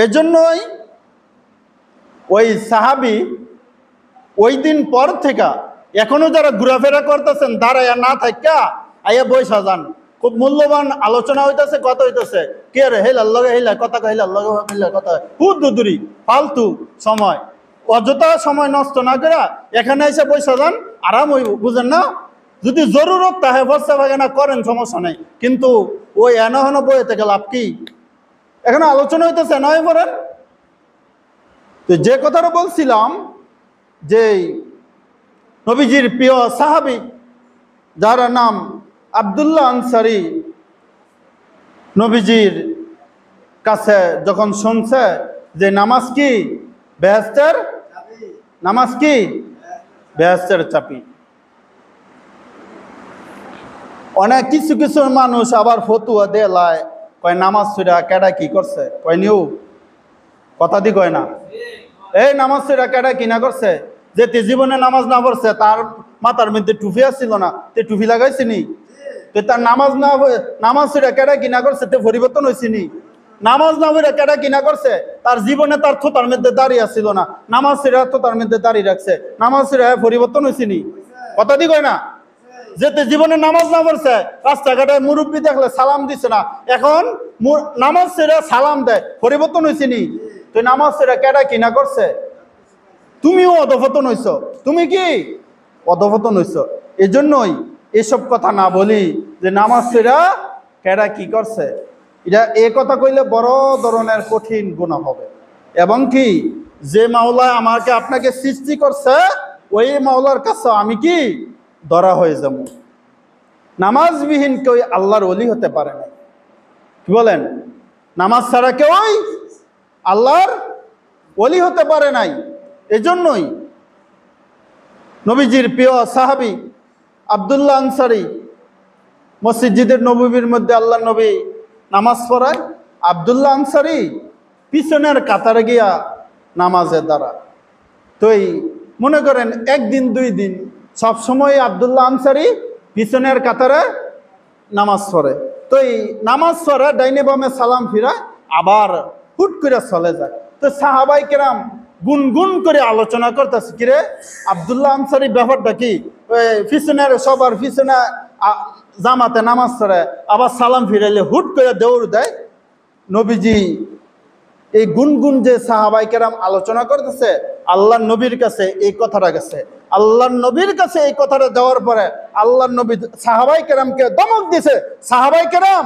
এজন্যই ওই সাহাবী ওই দিন পর থেকে এখনো যারা ঘোরাফেরা করতেছেন দাঁড়াইয়া না থাকা আইয়া বইসা যান। খুব মূল্যবান আলোচনা হইতেছে, কথা হইতেছে, কে রে হেলার লগে হেলা কথা হেলার লগে হেলার কথা হুদুদুরি ফালতু সময়, অযথা সময় নষ্ট না করে এখানে এসে বইসা যান, আরাম হইব, বুঝেন না? যদি জরুরত তাহে বসা ভাগে না করেন সমস্যা নেই, কিন্তু ওই এনহন বইয়ে থেকে লাভ কি? এখানে আলোচনা হইতেছে নয় পড়েন। তো যে কথাটা বলছিলাম যে নবীজির প্রিয় সাহাবী যার নাম আব্দুল্লাহ আনসারী, নবীজির কাছে যখন শুনছে যে নামাজ কি বেহেশতের, নামাজ কি বেহেশতের চাবি। অনেক কিছু কিছু মানুষ আবার ফতুয়া দেলায়, কয় নামাজ ছুড়া কেডা কি করছে, কয় নিউ কথা দি কয় না, এই নামাজ ছুড়া কেডা কি না করছে, যে তে জীবনে নামাজ না পড়ছে তার মাথার মধ্যে টুপি আসছিল না, তে টুপি লাগাইছিনি, তো তার নামাজ ছুড়া কেডা কি না করছে তে পরিবর্তন হয়েছিনি, নামাজ না পড়ে কেডা কি না করছে তার জীবনে তার থোতার মধ্যে দাঁড়িয়ে আসছিল না, নামাজ ছুড়া থোতার মধ্যে দাঁড়িয়ে রাখছে, নামাজ ছুড়া পরিবর্তন হয়েছিনি, কথা দি কয় না? যেতে জীবনে নামাজ না পড়ছে রাস্তাঘাটে মুরব্বী দেখলে সালাম দিছে না, এখন নামাজ ছেড়ে সালাম দেয়, পরিবর্তন হয়েছে নি? তুই নামাজ ছেড়ে কেডা কিনা করছে, তুমিও অধপতন হইছ, তুমি কি অধপতন হইছ। এজন্যই এসব কথা না বলি যে নামাজ ছেড়ে কেডা কি করছে, এটা এ কথা কইলে বড় ধরনের কঠিন গুনাহ হবে। এবং কি যে মাওলা আমাকে আপনাকে সৃষ্টি করছে ওই মাওলার কাছে আমি কি ধরা হয়ে যাব। নামাজবিহীন কেউ আল্লাহর ওলি হতে পারে না, কি বলেন? নামাজ ছাড়া কেউ আল্লাহর ওলি হতে পারে নাই। এজন্যই নবীজির প্রিয় সাহাবী আব্দুল্লাহ আনসারী, মসজিদের নববীর মধ্যে আল্লাহ নবী নামাজ পড়ায়, আব্দুল্লাহ আনসারী পিছনের কাতারে গিয়া নামাজে দাঁড়া। তো মনে করেন একদিন দুই দিন সব সময় আব্দুল্লাহ আনসারী পিছনের কাতারে নামাজ পড়ে। তো নামাজ পড়ে ডাইনে বামে সালাম ফিরা আবার হুট করে চলে যায়। তো সাহাবাই কেরাম গুনগুন করে আলোচনা করতেছে, কিরে আব্দুল্লাহ আনসারী ব্যাপারটা কি, পিছনের সবার পিছনে জামাতে নামাজ পড়ে আবার সালাম ফিরাইলে হুট করে দৌড় দেয়। নবীজি এই গুনগুন যে সাহাবাই কেরাম আলোচনা করতেছে আল্লাহ নবীর কাছে এই কথাটা গেছে, আল্লাহ নবীর কাছে এই কথাটা যাওয়ার পরে আল্লাহ নবী সাহাবাই কেরামকে ধমক দিছে, সাহাবাই কেরাম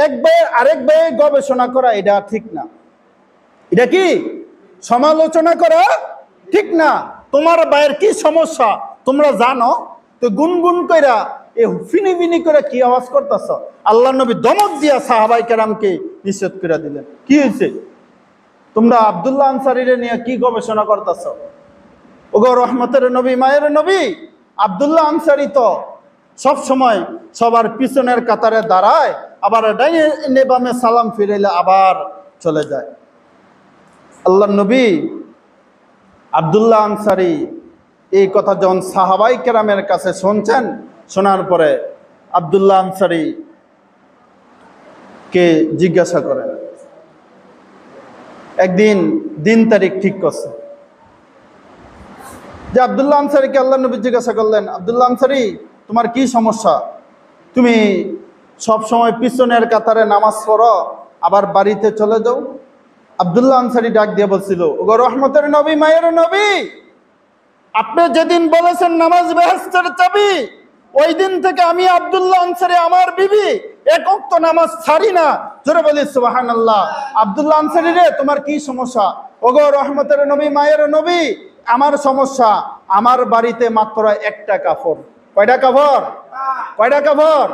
এক ভাইয়ের আরেক ভাইয়ের গবেষণা করা এটা ঠিক না, এটা কি সমালোচনা করা ঠিক না, তোমার ভাইয়ের কি সমস্যা তোমরা জানো, তো গুনগুন কইরা এ ফিনি ফিনি করে কি আওয়াজ করতেছ। আল্লাহ নবী ধমক দিয়া সাহাবাই কেরামকে নিষেধ করে দিলেন, কি হয়েছে তোমরা আব্দুল্লাহ আনসারীর নিয়ে কি গবেষণা করতেছ? ওগো রহমতের নবী মায়ের নবী, আব্দুল্লাহ আনসারী তো সব সময় সবার পিছনের কাতারে দাঁড়ায়, আবার ডাইনে বামে সালাম ফিরাইলে আবার চলে যায়। আল্লাহ নবী আব্দুল্লাহ আনসারী এই কথা যখন সাহাবাই কেরামের কাছে শুনছেন, শোনার পরে আব্দুল্লাহ আনসারী কে জিজ্ঞাসা করেন, একদিন দিন তারিখ ঠিক করছে যে আব্দুল্লাহ আনসারীকে আল্লাহ নবী জিজ্ঞাসা করলেন, আব্দুল্লাহ আনসারী তোমার কি সমস্যা, তুমি সব সময় পিছনের কাতারে নামাজ পড়ো আবার বাড়িতে চলে যাও। আব্দুল্লাহ আনসারী ডাক দিয়ে বলছিল, ওগো রহমতের নবী মায়ের নবী, আপনি যেদিন বলেছেন নামাজ বেহেশতের চাবি, ওই দিন থেকে আমি আব্দুল্লাহ আনসারী আমার বিবি এক ওয়াক্ত নামাজ ছাড়ি না। জোরে বলি সুবহানাল্লাহ। আব্দুল্লাহ আনসারী রে তোমার কি সমস্যা? ওগো রহমতের নবী মায়ের নবী, আমার সমস্যা আমার বাড়িতে মাত্র একটা কাপড়। কয়টা কাপড়? কয়টা কাপড়?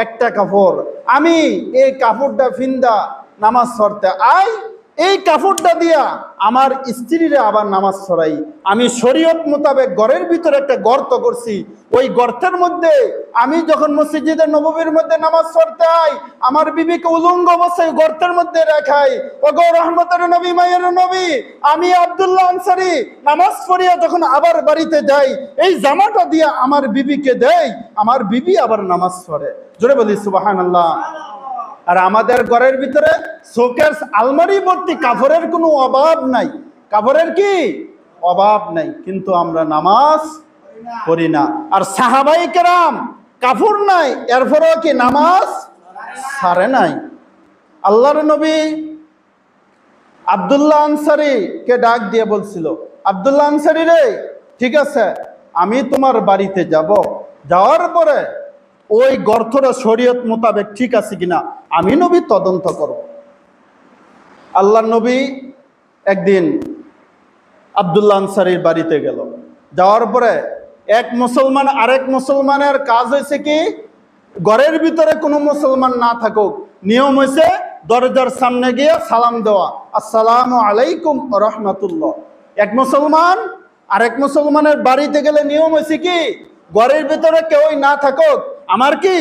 একটা কাপড়। আমি এই কাপড়টা ফিন্দা নামাজ পড়তে আই, এই কাপড়টা দিয়া আমার স্ত্রীরা আবার নামাজ পড়াই। আমি শরীয়ত মোতাবেক ঘরের ভিতরে একটা গর্ত করছি, ওই গর্তের মধ্যে আমি যখন মসজিদে নববীর মধ্যে নামাজ পড়তে আই আমার বিবিকে উলঙ্গ অবস্থায় গর্তের মধ্যে রাখাই। ওগো রহমতের নবী মায়ের নবী, আমি আব্দুল্লাহ আনসারী নামাজ পড়িয়া যখন আবার বাড়িতে যাই এই জামাটা দিয়া আমার বিবিকে দেই, আমার বিবি আবার নামাজ পড়ে। জোরে বলি সুবহানাল্লাহ। আর আমাদের ঘরের ভিতরে শোকের আলমারি ভর্তি কাপড়ের কোনো অভাব নাই, কাপড়ের কি অভাব নাই, কিন্তু আমরা নামাজ পড়ি না। আর সাহাবাই কেরাম কাপড় নাই, এরপরেও কি নামাজ ছাড়ে নাই। আল্লাহর নবী আব্দুল্লাহ আনসারী কে ডাক দিয়ে বলছিল, আব্দুল্লাহ আনসারী রে, ঠিক আছে আমি তোমার বাড়িতে যাব, যাওয়ার পরে ওই গর্তটা শরীয়ত মোতাবেক ঠিক আছে কিনা আমি নবী তদন্ত করব। আল্লাহর নবী একদিন আব্দুল্লাহ আনসারীর বাড়িতে গেল, যাওয়ার পরে এক মুসলমান আরেক মুসলমানের কাজ হয়েছে কি, ঘরের ভিতরে কোনো মুসলমান না থাকুক, নিয়ম হয়েছে দরজার সামনে গিয়ে সালাম দেওয়া, আসসালামু আলাইকুম রহমাতুল্লাহ। এক মুসলমান আরেক মুসলমানের বাড়িতে গেলে নিয়ম হয়েছে কি, ঘরের ভিতরে কেউই না থাকুক, আমার কি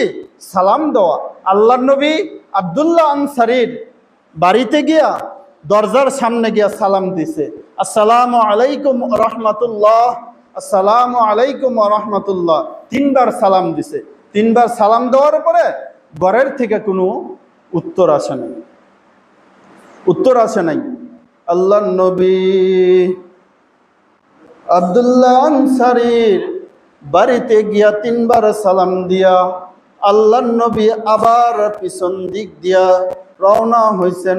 সালাম দেওয়া। আল্লাহর নবী আব্দুল্লাহ আনসারীর বাড়িতে গিয়া দরজার সামনে গিয়া সালাম দিছে, আসসালামু আলাইকুম রহমাতুল্লাহ, আসসালামু আলাইকুম রহমাতুল্লাহ, 3 বার সালাম দিছে। 3 বার সালাম দেওয়ার পরে ঘরের থেকে কোনো উত্তর আসে নাই, উত্তর আসে নাই। আল্লাহর নবী আব্দুল্লাহ আনসারীর বাড়িতে গিয়া 3 বার সালাম দিয়া আল্লাহর নবী আবার পিছন দিক দিয়া রওনা হয়েছেন।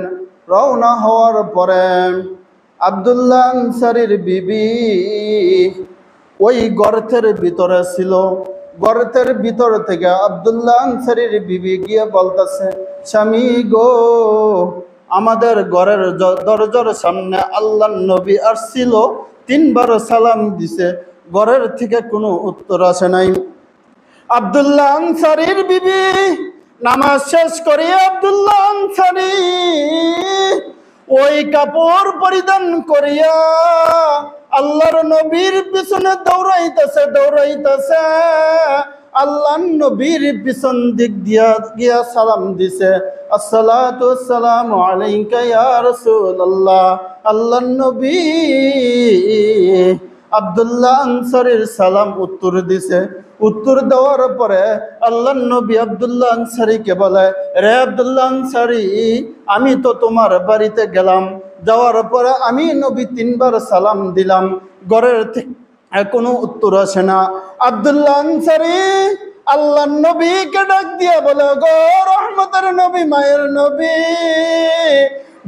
রওনা হওয়ার পরে আব্দুল্লাহ আনসারীর বিবি ওই গর্তের ভিতরে ছিল। গর্তের ভিতর থেকে আব্দুল্লাহ আনসারীর বিবি গিয়ে বলতেছে, স্বামী গো, আমাদের ঘরের দরজার সামনে আল্লাহর নবী আসছিল, 3 বার সালাম দিছে, ঘরের থেকে কোনো উত্তর আসে নাই। আব্দুল্লাহ আনসারীর বিবি নামাজ শেষ করে আব্দুল্লাহ আনসারী ওই কাপড় পরিধান করিয়া আল্লাহর নবীর পিছনে দৌড়াইতেছে দৌড়াইতেছে, আল্লাহর নবীর পিছন দিক দিয়া গিয়া সালাম দিছে, আসসালাতু ওয়াসসালামু আলাইকা ইয়া রাসূলুল্লাহ। আল্লাহর নবী আব্দুল্লাহ আনসারীর সালাম উত্তর দিছে। উত্তর দেওয়ার পরে আল্লাহর নবী আব্দুল্লাহ আনসারীকে বলে, রে আব্দুল্লাহ আনসারী, আমি তো তোমার বাড়িতে গেলাম, যাওয়ার পরে আমি নবী 3 বার সালাম দিলাম, ঘরের থেকে কোনো উত্তর আসে না। আব্দুল্লাহ আনসারী আল্লাহর নবীকে ডাক দিয়ে বলে, গো রহমতের নবী, মায়ের নবী,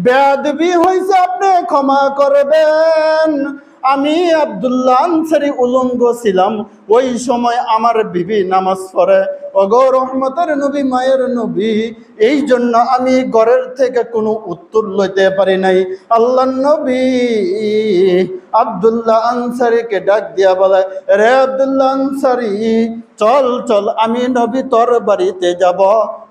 বেয়াদবি হয়েছে, আপনি ক্ষমা করবেন। আমি আব্দুল্লাহ আনসারী উলঙ্গ ছিলাম, ওই সময় আমার বিবি নামাজ পড়ে, ওগো রহমতের নবী, মায়ের নবী, এই জন্য আমি ঘরের থেকে কোনো উত্তর লইতে পারি নাই। আল্লাহর নবী আব্দুল্লাহ আনসারীকে ডাক দিয়া বলে, রে আব্দুল্লাহ আনসারী, চল চল, আমি নবী তোর বাড়িতে যাব।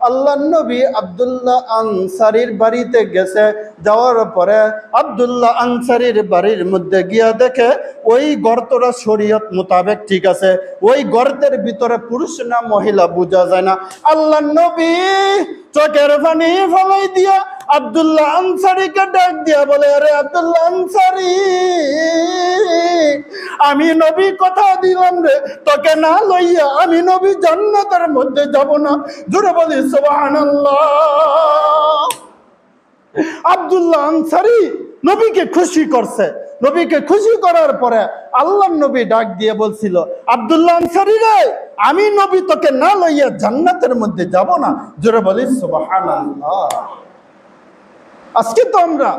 আল্লাহর নবী আব্দুল্লাহ আনসারীর বাড়িতে গেছে। যাওয়ার পরে আব্দুল্লাহ আনসারীর বাড়ির মধ্যে গিয়া দেখে ওই গর্তটা শরীয়ত মোতাবেক ঠিক আছে, ওই গর্তের ভিতরে পুরুষ না মহিলা বোঝা যায় না। আল্লাহর নবী চোখের পানি ফলাই দিয়া আব্দুল্লাহ আনসারীকে ডাক দিয়া বলে, আরে আব্দুল্লাহ আনসারী, আমি নবী কথা দিলাম রে, তোকে না লইয়া আমি নবী জান্নাতের মধ্যে যাব না। জোরে বলি সুবহানাল্লাহ। আব্দুল্লাহ আনসারী নবীকে খুশি করছে। নবীকে খুশি করার পরে আল্লাহর নবী ডাক দিয়ে বলছিল, আব্দুল্লাহ আনসারী রে, আমি নবী তোকে না লইয়া জান্নাতের মধ্যে যাব না। জোরে বলি সুবহানাল্লাহ। আজকে তো আমরা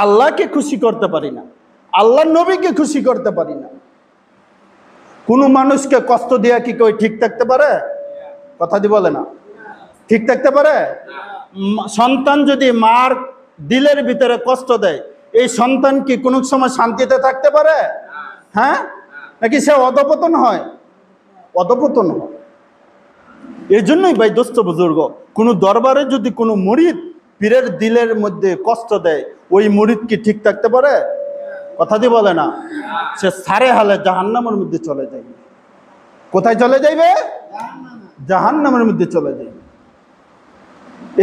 আল্লাহকে খুশি করতে পারি না, আল্লাহর নবীকে খুশি করতে পারি না। কোনো মানুষকে কষ্ট দেয়া কি কেউ ঠিক থাকতে পারে? কথা দি বলে না, ঠিক থাকতে পারে? সন্তান যদি মার দিলের ভিতরে কষ্ট দেয়, এই সন্তান কি কোনো সময় শান্তিতে থাকতে পারে? হ্যাঁ, নাকি সে অধপতন হয়? অধপতন হয়। এই জন্যই ভাই দোস্ত বুজুর্গ, কোনো দরবারে যদি কোনো মুরিদ পীরের দিলের মধ্যে কষ্ট দেয়, ওই মুরিদ কি ঠিক থাকতে পারে? কথা দিয়ে বলে না, সে সারে হালে জাহান্নামের মধ্যে চলে যাবে। কোথায় চলে যাইবে? জাহান্নামের মধ্যে চলে যাবে।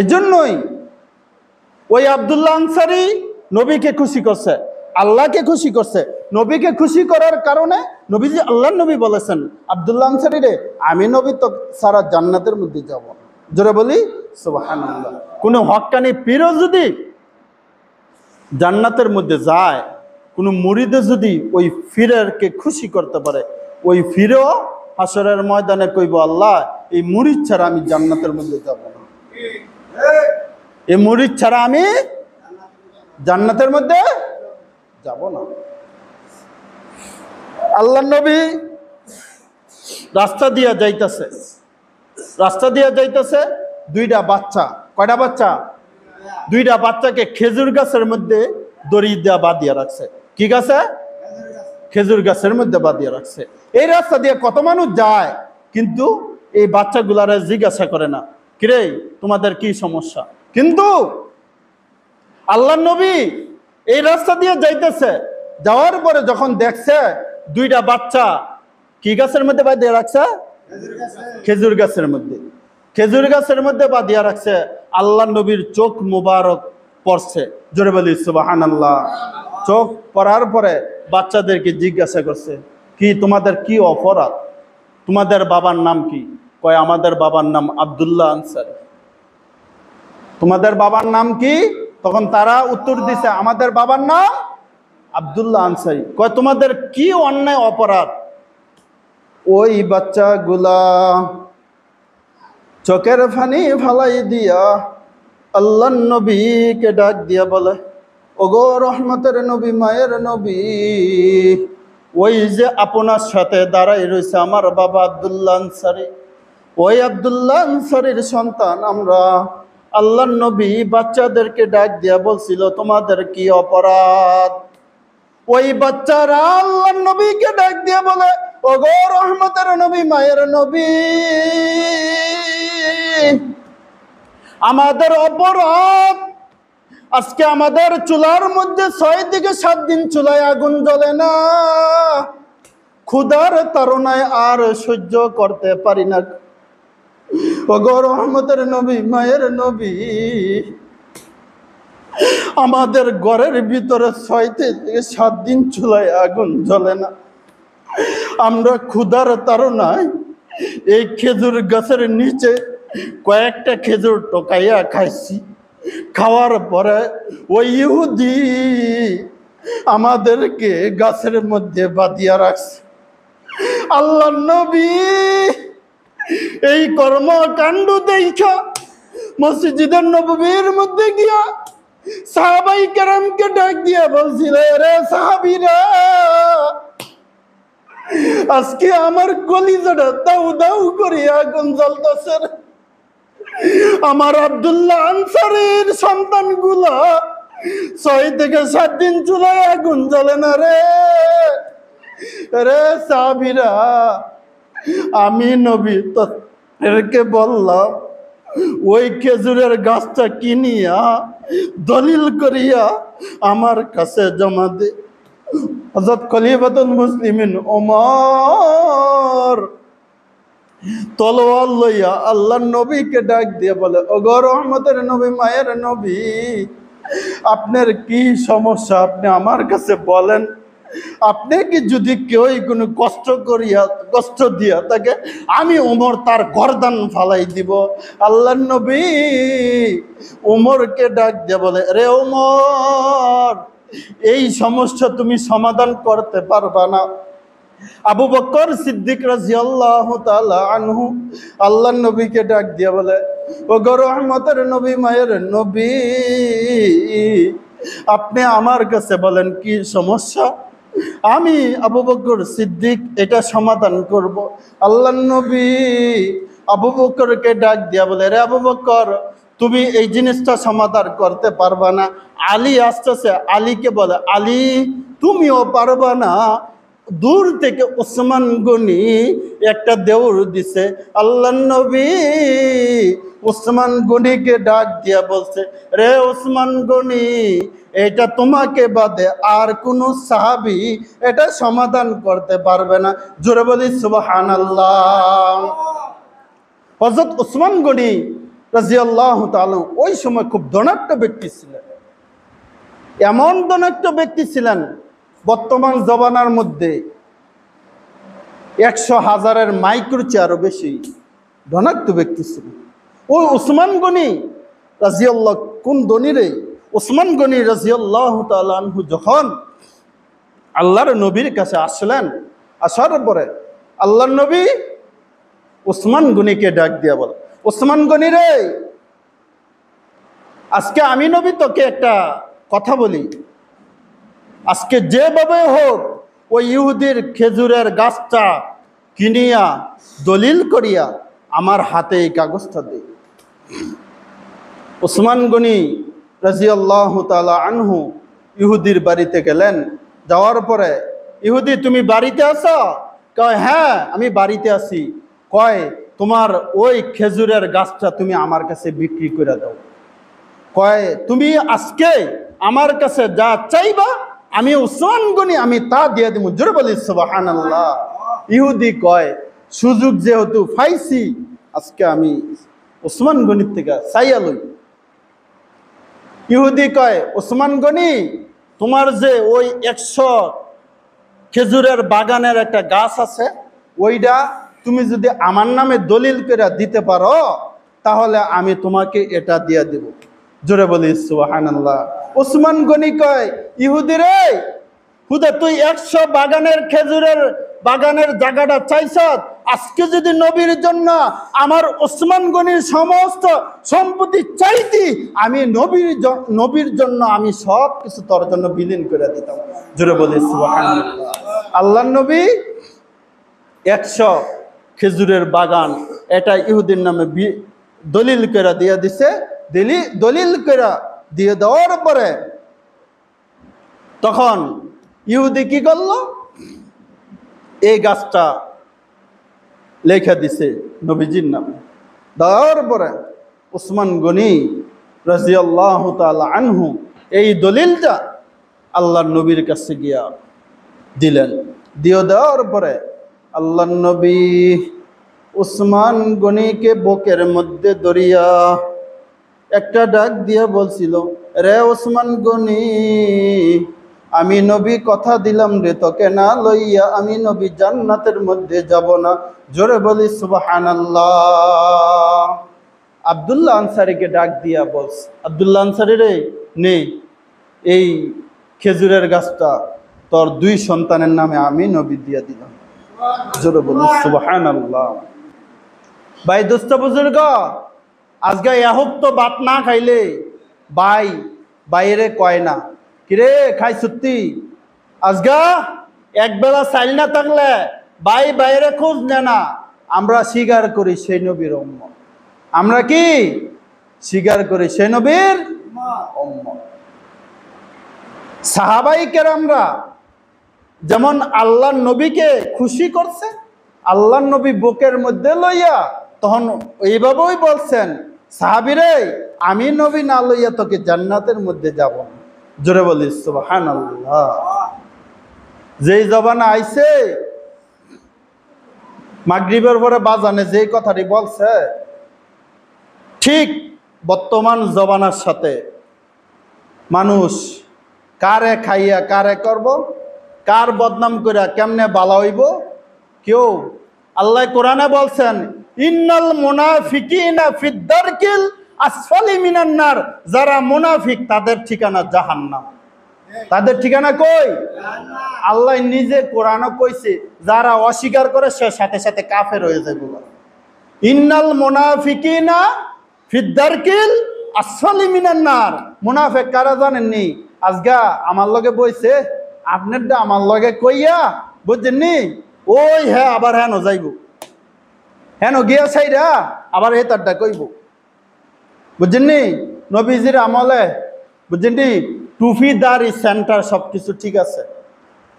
এজন্যই ওই আব্দুল্লাহ আনসারী নবীকে খুশি করছে, আল্লাহকে খুশি করছে। নবীকে খুশি করার কারণে নবীজি, আল্লাহর নবী বলেছেন, আব্দুল্লাহ আনসারী রে, আমি নবী তো সারা জান্নাতের মধ্যে যাব না। জোরে বলি সুবহানাল্লাহ। কোনো হক্কানি পীরও যদি জান্নাতের মধ্যে যায়, কোনো মুরিদে যদি ওই পীরকে খুশি করতে পারে, ওই পীরও হাসরের ময়দানে কইব, আল্লাহ এই মুরিদ ছাড়া আমি জান্নাতের মধ্যে যাব না, এই মুরিদ ছাড়া আমি জান্নাতের মধ্যে যাব না। আল্লাহ নবী রাস্তা দিয়া যাইতেছে, দুইটা বাচ্চা, কয়টা বাচ্চা? দুইটা বাচ্চাকে খেজুর গাছের মধ্যে দড়ি দিয়া বাঁধিয়ে রাখছে। কি গাছে? খেজুর গাছের মধ্যে বাঁধিয়ে রাখছে। এই রাস্তা দিয়ে কত মানুষ যায়, কিন্তু এই বাচ্চাগুলারে জিজ্ঞাসা করে না, কিরে তোমাদের কি সমস্যা? কিন্তু আল্লাহ নবী এই রাস্তা দিয়ে যাইতেছে, যাওয়ার পরে যখন দেখছে দুইটা বাচ্চা কি গাছের মধ্যে বাঁধিয়ে রাখছে? খেজুর গাছের মধ্যে বাঁধিয়ে রাখছে, আল্লাহ নবীর চোখ মুবারক পড়ছে। জোরে বলি সুবহানাল্লাহ। চোখ পড়ার পরে বাচ্চাদেরকে জিজ্ঞাসা করছে, কি তোমাদের কি অপরাধ? তোমাদের বাবার নাম কি? কয় আমাদের বাবার নাম আব্দুল্লাহ আনসারী। তোমাদের বাবার নাম কি? তখন তারা উত্তর দিছে, আমাদের বাবার নাম আব্দুল্লাহ আনসারী। কয় তোমাদের কি অন্যায় অপরাধ? ওই বাচ্চাগুলা চোখের পানি ফালাই দিয়া আল্লাহ নবীকে ডাক দিয়া বলে, ওগো রহমতের নবী, মায়ের নবী, ওই যে আপনার সাথে দাঁড়াই রয়েছে আমার বাবা আব্দুল্লাহ আনসারী, ওই আব্দুল্লাহ আনসারীর সন্তান আমরা। আল্লাহ নবী বাচ্চাদেরকে ডাক দিয়া বলছিল, তোমাদের কি অপরাধ? ওই বাচ্চারা আল্লাহ নবীকে ডাক দিয়া বলে, ওগো রহমতের নবী, মায়ের নবী, আমাদের অপরাধ আজকে আমাদের চুলার মধ্যে 6 থেকে 7 দিন চুলায় আগুন জ্বলে না, ক্ষুধার তাড়নায় আর সহ্য করতে পারি না। ওগো রহমতের নবী, মায়ের নবী, আমাদের ঘরের ভিতরে 6 থেকে 7 দিন চুলায় আগুন জ্বলে না, আমরা ক্ষুধার তাড়নায় এই খেজুর গাছের নিচে কয়েকটা খেজুর টোকাইয়া খাইছি। খাওয়ার পরে ওই ইহুদি আমাদেরকে গাছের মধ্যে বাঁধিয়া রাখছে। আল্লাহ নবী এই কর্মকাণ্ড দেখা মসজিদের নববীর মধ্যে গিয়া সাহাবাই কেরামকে ডাক দিয়া বলছিল, রে সাহাবীরা, আজকে আমার কলিজাটা দাউ দাউ করে আগুন জ্বলতেছে। আমার আব্দুল্লাহ আনসারীর সন্তানগুলা 6 থেকে 7 দিন চুলায় আগুন জ্বলে না রে। রে সাহাবীরা, আমি নবী তোদেরকে বললাম, ওই খেজুরের গাছটা কিনিয়া দলিল করিয়া আমার কাছে জমা দে। হযরত খলিফাতুল মুসলিমিন ওমর তলোয়ার লইয়া আল্লাহ নবীকে ডাক দিয়ে বলে, ওগো রহমতের নবী, মায়ের নবী, আপনার কি সমস্যা আপনি আমার কাছে বলেন। আপনি কি যদি কেউ কোনো কষ্ট দিয়া তাকে, আমি ওমর তার গর্দান ফালাই দিব। আল্লাহ নবী ওমরকে ডাক দিয়ে বলে, রে ওমর, এই সমস্যা তুমি সমাধান করতে পারবা না। আবু বকর সিদ্দিক রাদিয়াল্লাহু তাআলা আনহু আল্লাহ নবীকে ডাক দিয়ে বলে, ওগো রহমতের নবী, মায়ের নবী, আপনি আমার কাছে বলেন কি সমস্যা, আমি আবু বকর সিদ্দিক এটা সমাধান করব। আল্লাহ নবী আবু বকরকে ডাক দিয়া বলে, রে আবু বকর, তুমি এই জিনিসটা সমাধান করতে পারবা না। আলী আসতেছে, আলীকে বলে, আলী তুমিও পারবা না। দূর থেকে ওসমান গনি একটা দেউর দিছে। আল্লাহ নবী ওসমান গনিকে ডাক দিয়া বলছে, রে ওসমান গনি, এটা তোমাকে বাদে আর কোন সাহাবী এটা সমাধান করতে পারবে না। জোরে বলি সুবহানাল্লাহ। হযরত ওসমান গনি রাদিয়াল্লাহু তাআলা ওই সময় খুব ধনাঢ্য ব্যক্তি ছিলেন। এমন ধনাঢ্য ব্যক্তি ছিলেন, বর্তমান জমানার মধ্যে 100,000-এর মাইক্রো চেয়ে আরো বেশি ধনাঢ্য ব্যক্তি ছিলেন। ওই উসমান গনি রাজিয়াল্লাহ, কোন ধনী রে? উসমান গনি রাজিয়াল্লাহু তাআলা আনহু যখন আল্লাহর নবীর কাছে আসলেন, আসার পরে আল্লাহর নবী উসমান গনিকে ডাক দিয়া বল, উসমান গনি রে, আজকে আমি নবী তোকে একটা কথা বলি। আজকে যেভাবে হোক ওই ইহুদির খেজুরের গাছটা কিনিয়া দলিল করিয়া আমার হাতে এই কাগজটা দে। উসমান গনি রাজিয়াল্লাহু তাআলা আনহু ইহুদির বাড়িতে গেলেন। যাওয়ার পরে, ইহুদি তুমি বাড়িতে আছো? কয় হ্যাঁ আমি বাড়িতে আছি। কয় তোমার ওই খেজুরের গাছটা তুমি আমার কাছে বিক্রি করে দাও। কয় তুমি আজকে আমার কাছে যা চাইবা আমি উসমান গনি আমি তা দিয়ে দিব। জোরে বলি সুবহানাল্লাহ। ইহুদি কয় সুযোগ যেহেতু পাইছি আজকে আমি উসমান গনির থেকে চাইয়া লই। ইহুদি কয় উসমান গনি, তোমার যে ওই 100 খেজুরের বাগানের একটা গাছ আছে, ওইটা তুমি যদি আমার নামে দলিল করে দিতে পারো তাহলে আমি তোমাকে এটা দিয়ে দেব। জোরে বলি সুবহানাল্লাহ। উসমান গনি কয় ইহুদি রে, হুদা তুই 100 খেজুরের বাগানের জায়গাটা চাইছ, আজকে যদি নবীর জন্য আমার উসমান গনির সমস্ত সম্পত্তি চাইতি, আমি নবীর জন্য আমি সব কিছু তোর জন্য বিলীন করে দিতাম। জোরে বলি সুবহানাল্লাহ। আল্লাহর নবী 100 খেজুরের বাগান এটা ইহুদির নামে দলিল করে দিয়ে দিছে। দলিল করে দিয়ে দেওয়ার পরে তখন ইহুদি কি করলো, এই গাছটা লেখা দিছে নবীজির নামে। দেওয়ার পরে উসমান গনি রাদিয়াল্লাহু তাআলা আনহু এই দলিলটা আল্লাহর নবীর কাছে গিয়া দিলেন। দিয়ে দেওয়ার পরে আল্লাহর নবী উসমান গনিকে বুকের মধ্যে ধরিয়া একটা ডাক দিয়া বলছিল, রে উসমান গনি, আমি নবী কথা দিলাম রে, তোকে না লইয়া আমি নবী জান্নাতের মধ্যে যাব না। জোরে বলি সুবহানাল্লাহ। আব্দুল্লাহ আনসারীকে ডাক দিয়া বলস, আব্দুল্লাহ আনসারী রে, নে এই খেজুরের গাছটা তোর 2 সন্তানের নামে আমি নবী দিয়া দিলাম। জোরে বলি সুবহানাল্লাহ। ভাই দোস্ত বুজুর্গ, আজকে এহব তো ভাত না খাইলে বাইরে কয় না, কিরে খাই সত্যি? আজগা একবেলা চাইল না থাকলে বাইরে খোঁজ নেয় না। আমরা স্বীকার করি সেই নবীর উম্মত। আমরা কি স্বীকার করি সেই নবীর উম্মত। সাহাবাই কেরামরা যেমন আল্লাহর নবীকে খুশি করছে, আল্লাহর নবী বুকের মধ্যে লইয়া তখন এইভাবেই বলছেন, সাহাবীরে আমি নবী না লইয়া তোকে জান্নাতের মধ্যে যাব না। জোরে বলি সুবহানাল্লাহ। যেই জবানা আইছে মাগরিবের পরে বাজানে যেই কথাটি বলছে, ঠিক বর্তমান জবানার সাথে মানুষ কারে খাইয়া কারে করব, কার বদনাম কইরা কেমনে বালা হইব কেউ। আল্লাহ কোরআনে বলছেন, ইন্নাল মুনাফিকিনা ফিদ-দারকিল আসফালি মিনান নার, যারা মুনাফিক তাদের ঠিকানা জাহান্নাম। তাদের ঠিকানা কই? আল্লাহ নিজে কোরআনে কইছে, যারা অস্বীকার করে সে সাথে সাথে কাফের হয়ে যায়। ইন্নাল মুনাফিকিনা ফিদ-দারকিল আসফালি মিনান নার। মুনাফিক কারা জানেননি? আজগা আমার লগে বইছে, আপনারটা আমার লগে কইয়া বুঝছেননি, ওই হ্যাঁ আবার হ্যাঁ যাইব, হ্যাঁ গিয়া সাইরা আবার হে তারটা কইব, বুঝছেননি? নবীজির আমলে বুঝছেননি টুফিদারি সেন্টার সবকিছু ঠিক আছে।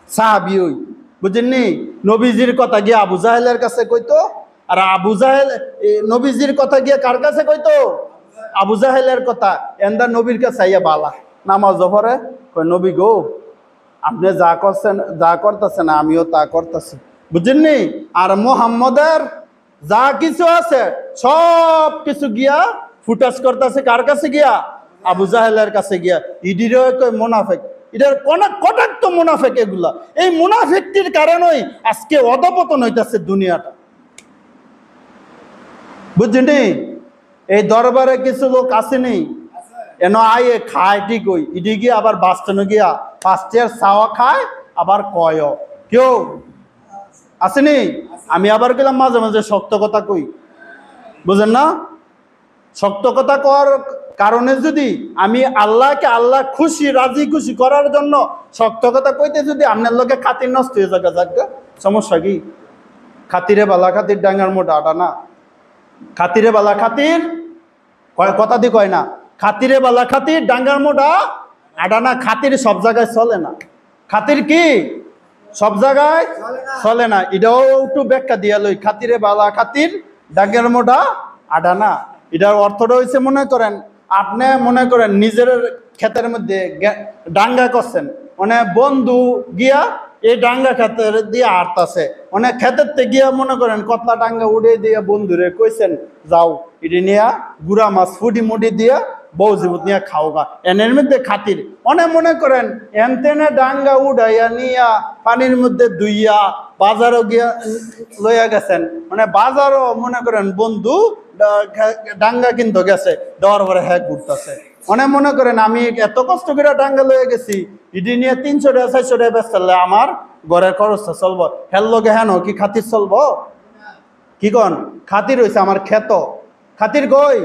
সাহাবি ওই বুঝছেননি নবীজির কথা গিয়ে আবু জাহেলের কাছে কইতো, আর আবু জাহেল নবীজির কথা গিয়ে কার কাছে কইতো? আবু জাহেলের কথা এন্দা নবীর কাছে আইয়া বালা নামাজ জহরে কই, নবী গো আপনি যা করছেন যা করতেছেন আমিও তা করতেছি, বুঝছেননি? আর মুহাম্মদের যা কিছু আছে সব কিছু গিয়া ফুটাস করতেছে কার কাছে গিয়া? আবু জাহেলের কাছে গিয়া। ইডিরও কই মুনাফিক, এটার কটাক্ত মুনাফিক। এগুলা এই মুনাফিকটির কারণেই আজকে অধপতন হইতাছে দুনিয়াটা, বুঝছেন? এই দরবারে কিছু লোক আসেনি এন আয়ে খায় ঠিক ওই ইডি গিয়ে আবার বাস্তানো গিয়া ফার্স্টের চাওয়া খায় আবার কয় কেউ আসেনি। আমি আবার গেলাম মাঝে মাঝে শক্ত কথা কই, বুঝেন না? শক্ত কথা কর কারণে যদি আমি আল্লাহকে আল্লাহ খুশি রাজি খুশি করার জন্য শক্ত কথা কইতে যদি আপনার লোকে খাতির নষ্ট হয়ে যাবে যাক সমস্যা কি? খাতিরে বালা খাতির ডাঙ্গার মোটা আটা না। খাতিরে বালা খাতির কথা দিয়ে কয় না, খাতিরে বালা খাতির ডাঙ্গার মোটা আটা না। খাতির সব জায়গায় চলে না। খাতির কি সব জায়গায় চলে না। এটাও একটু ব্যাখ্যা দিয়া লই। খাতিরে বালা খাতির ডাঙ্গার মোটা আটা না। এটার অর্থটা হয়েছে মনে করেন আপনি মনে করেন নিজের ক্ষেতের মধ্যে ডাঙ্গা করছেন, মানে বন্ধু গিয়া এই ডাঙ্গা ক্ষেতের দিয়ে আটতাছে, মানে ক্ষেতের গিয়া মনে করেন কতলা ডাঙ্গা উড়ে দিয়ে বন্ধুরে কইছেন যাও এটি নিয়ে গুড়া মাছ ফুটি মুটি দিয়া বউ জীবত নিয়ে খাও গা। এনের মধ্যে খাতির অনেক মনে করেন এনতেনে ডাঙ্গা উড়াইয়া নিয়া পানির মধ্যে দুইয়া বাজারও গিয়া লইয়া গেছেন, মানে বাজারও মনে করেন বন্ধু ডাঙ্গা কিন্তু গেছে দেওয়ার পরে হ্যাঁ ঘুরতেছে। অনেক মনে করেন আমি এত কষ্ট করে ডাঙ্গা লয়ে গেছি ইডি নিয়ে 300 টাকা 400 টাকা বেচলে আমার ঘরের খরচটা চলবো, হেল লগে হেন কি খাতির চলবো? কি কন খাতির হয়েছে আমার ক্ষেত। খাতির কই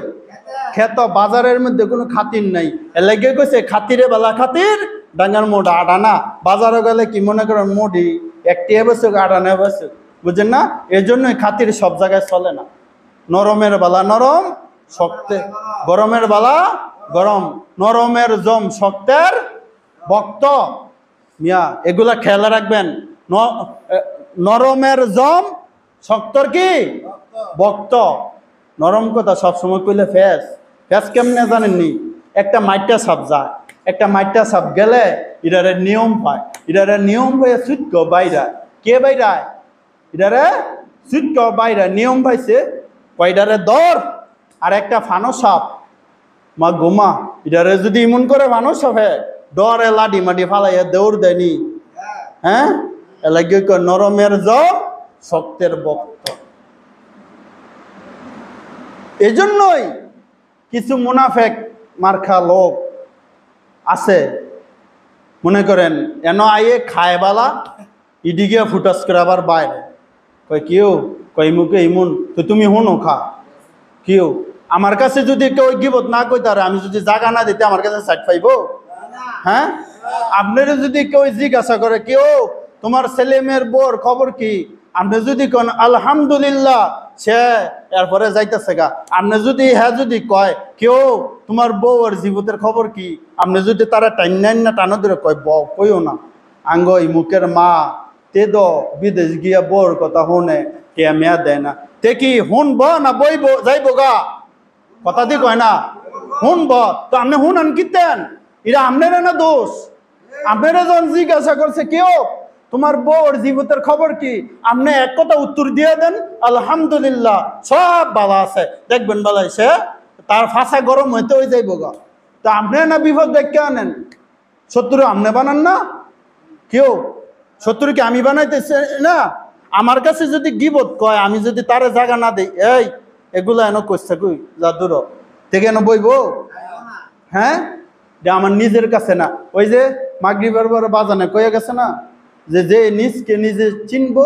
ক্ষেত, বাজারের মধ্যে কোনো খাতির নাই। এলাকে কইছে খাতিরে বেলা খাতির ডাঙ্গার মোটা আটা না। বাজারে গেলে কি মনে করেন মুড়ি একটি বছর আটা নেই বছর, বুঝেন না? এই জন্যই খাতির সব জায়গায় চলে না। নরমের বেলা নরম, শক্তের গরমের বেলা গরম, নরমের জম শক্তের ভক্ত। মিয়া এগুলা খেয়াল রাখবেন। নরমের জম শক্তর কি ভক্ত। নরম কথা সবসময় কইলে ফেস ফেস কেমনে জানেননি? একটা মাইটা সাপ যায়, একটা মাইটা সাপ গেলে এটারে নিয়ম পায়, এটারে নিয়ম পাইয়া সুৎক বাইরা কে বাইরায় এটারে সুৎক বাইরা নিয়ম পাইছে কয়ডারে দর আর একটা ফানো সাপ মা গোমা এটারে যদি ইমন করে ফানো সাপে ডরে লাডি মাডি ফালাইয়া দৌড় দেয়নি। হ্যাঁ এলাকি নরমের জম শক্তের ভক্ত। এজন্যই কিছু মুনাফেক মার্খা লোক আছে মনে করেন এন আইয়ে খায় বালা ইডিগে ফুটাস করে আবার বাইরে কয় কেউ কয় মুখে ইমন তো তুমি হুনো খা কেউ। আমার কাছে যদি কেউ গিবত না কই তারে আমি যদি জাগা না দিতে আমার কাছে সাইড পাইব? হ্যাঁ আপনারা যদি কেউ জিজ্ঞাসা করে কেউ তোমার ছেলে মেয়ের বোর খবর কি, আপনি যদি কোন আলহামদুলিল্লাহ সে এরপরে যাইতেছে গা। আপনি যদি হ্যাঁ যদি কয় কেউ তোমার বউ আর জীবতের খবর কি, আপনি যদি তারা টাইম নেন না টানো ধরে কয় বউ কইও না আঙ্গ মুখের মা তে দ বিদেশ গিয়া বউর কথা শুনে কে মেয়া দেয় না তে কি শুনব না বইব যাইব গা? কথা দি কয় না শুনব তো আপনি শুনান কিতেন? এরা আপনারা না দোষ। আপনারা যখন জিজ্ঞাসা করছে কেউ তোমার বউর জীবতের খবর কি, আপনি এক কথা উত্তর দিয়ে দেন আলহামদুলিল্লাহ সব ভালো আছে, দেখবেন বেলায় সে তার ফাঁসা গরম হইতে হয়ে যাইব গা। তা আপনি না বিপদ দেখে আনেন, শত্রু আপনি বানান না কেউ? শত্রুকে আমি বানাইতেছি না? আমার কাছে যদি গিবত কয় আমি যদি তারে জায়গা না দেই এই এগুলা এনে করছে কই যা দূর থেকে এনে বইব? হ্যাঁ আমার নিজের কাছে না। ওই যে মাগরিবের পরে বাজানে কয়ে গেছে না যে যে নিজকে নিজে চিনব